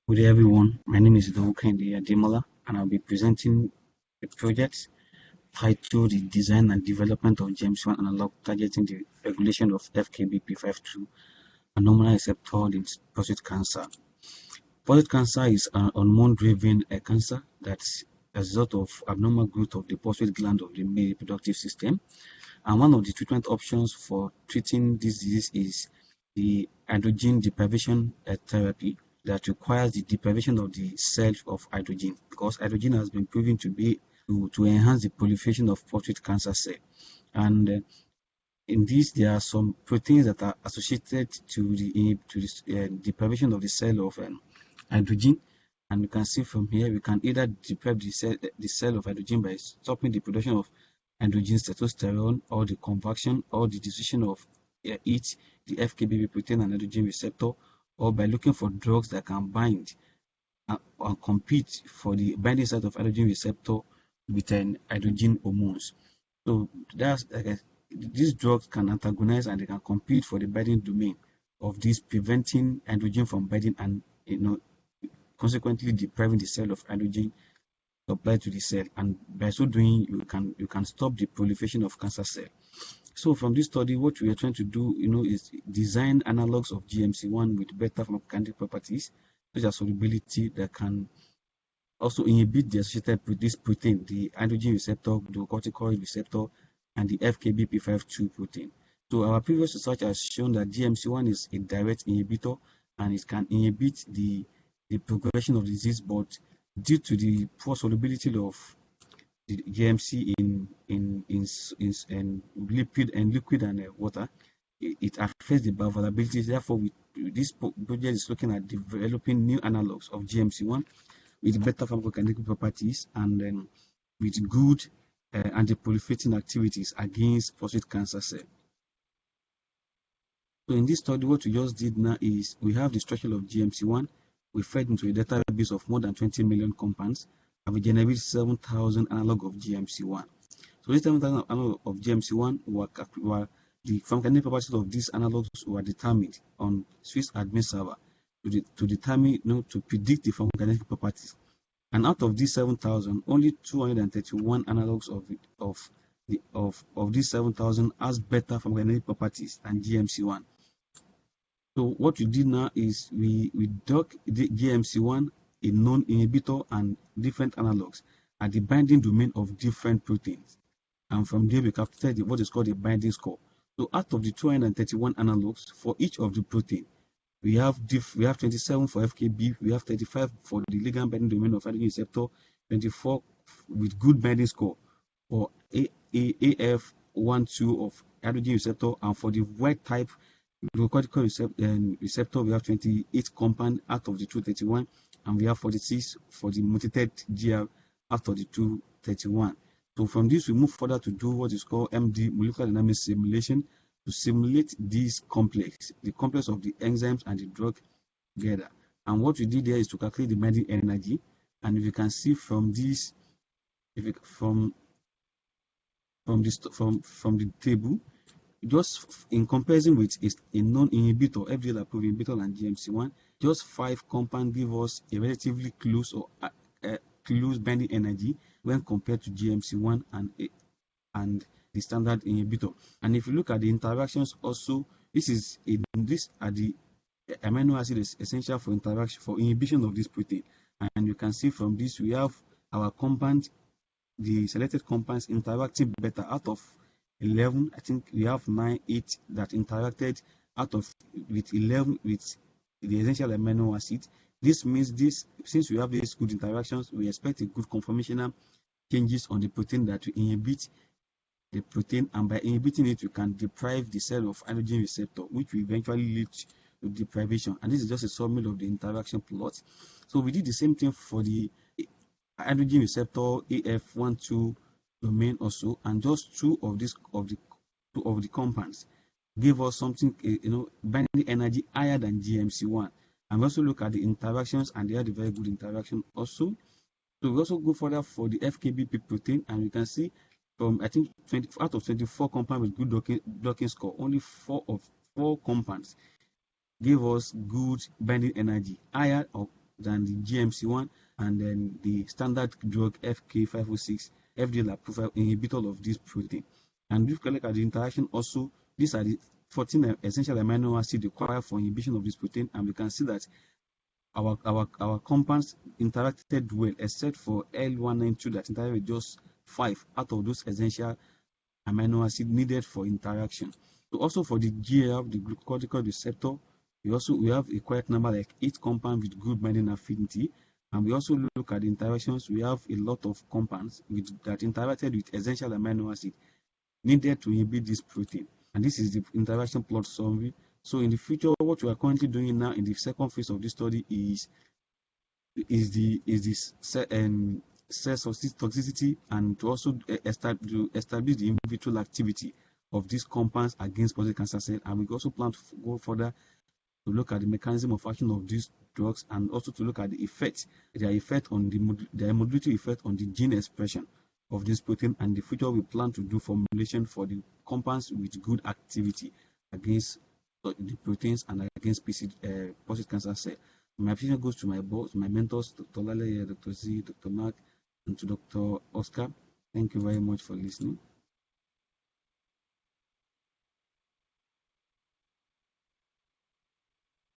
Good day everyone, my name is Kehinde Idowu and I'll be presenting a project titled The Design and Development of GMC1 Analog Targeting the Regulation of FKBP52 and Hormonal Receptor in Prostate Cancer. Prostate cancer is an hormone-driven cancer that's a result of abnormal growth of the prostate gland of the male reproductive system. And one of the treatment options for treating this disease is the androgen deprivation therapy that requires the deprivation of the cell of androgen, because androgen has been proven to be to enhance the proliferation of prostate cancer cell. And in this, there are some proteins that are associated to the deprivation of the cell of androgen. And you can see from here, we can either deprive the cell of androgen by stopping the production of androgen testosterone, or the conversion or the dissociation of it, the FKBP protein and androgen receptor, or by looking for drugs that can bind and compete for the binding site of androgen receptor with an androgen hormones. So that's these drugs can antagonize and they can compete for the binding domain of this, preventing androgen from binding and consequently depriving the cell of androgen supplied to the cell, and by so doing you can stop the proliferation of cancer cell. So from this study, what we are trying to do is design analogues of GMC1 with better pharmacokinetic properties such as solubility that can also inhibit the associated with this protein, the androgen receptor, glucocorticoid receptor, and the FKBP52 protein. So our previous research has shown that GMC1 is a direct inhibitor and it can inhibit the progression of the disease, but due to the poor solubility of the GMC in lipid and liquid and water, it affects the bioavailability. Therefore, this project is looking at developing new analogues of GMC1 with better pharmacokinetic properties and with good anti-proliferating activities against prostate cancer cell. So in this study, what we just did now is we have the structure of GMC1. We fed into a database of more than 20 million compounds, and we generated 7,000 analog of GMC1. So this 7,000 analog of GMC1 were the pharmacokinetic properties of these analogs were determined on SWISS-admin server to determine, to predict the pharmacokinetic properties. And out of these 7,000, only 231 analogs of these 7,000 has better pharmacokinetic properties than GMC1. So what we did now is we dock the GMC1, a known inhibitor, and different analogues at the binding domain of different proteins. And from there we calculated what is called a binding score. So out of the 231 analogues for each of the protein, we have 27 for FKB, we have 35 for the ligand binding domain of androgen receptor, 24 with good binding score for AF12 of androgen receptor, and for the wild type glucocorticoid receptor, we have 28 compound out of the 231, and we have 46 for the mutated GR out of the 231. So from this, we move further to do what is called MD, molecular dynamics simulation, to simulate this complex, the complex of the enzymes and the drug together. And what we did there is to calculate the binding energy. And if you can see from this, from the table, just in comparison with a non-inhibitor, FDA approved inhibitor and GMC1, just 5 compounds give us a relatively close or close binding energy when compared to GMC1 and the standard inhibitor. And if you look at the interactions also, these are the amino acids essential for interaction for inhibition of this protein. And you can see from this we have our compound, the selected compounds interacting better. Out of 11, I think we have 8 that interacted out of with 11 with the essential amino acid. This means since we have these good interactions, we expect a good conformational changes on the protein that will inhibit the protein, and by inhibiting it, we can deprive the cell of androgen receptor, which will eventually lead to deprivation. And this is just a summary of the interaction plot. So we did the same thing for the androgen receptor AF12 domain also, and just 2 of the compounds give us something, binding energy higher than GMC1. And we also look at the interactions, and they had a very good interaction also. So we also go further for the FKBP protein, and we can see from, I think, 20 out of 24 compounds with good docking score, only 4 compounds gave us good binding energy higher or than the GMC1 and then the standard drug FK506, FDA approved inhibitor of this protein. And if you look at the interaction also, these are the 14 essential amino acids required for inhibition of this protein, and we can see that our compounds interacted well, except for L192 that interacted with just 5 out of those essential amino acids needed for interaction. So also for the GAF, the glucocorticoid receptor, we have a quite number like 8 compounds with good binding affinity, and we also look at the interactions. We have a lot of compounds that interacted with essential amino acid needed to inhibit this protein. And this is the interaction plot summary. So in the future, what we are currently doing now in the second phase of this study is this cell toxicity, and to also establish the in vitro activity of these compounds against prostate cancer cells. And we also plan to go further to look at the mechanism of action of these drugs, and also to look at the effect, their modulatory effect on the gene expression of this protein. And in the future, we plan to do formulation for the compounds with good activity against the proteins and against prostate cancer cell. My appreciation goes to my boss, my mentors, Dr. Olaleye, Dr. Z, Dr. Mark, and to Dr. Oscar. Thank you very much for listening.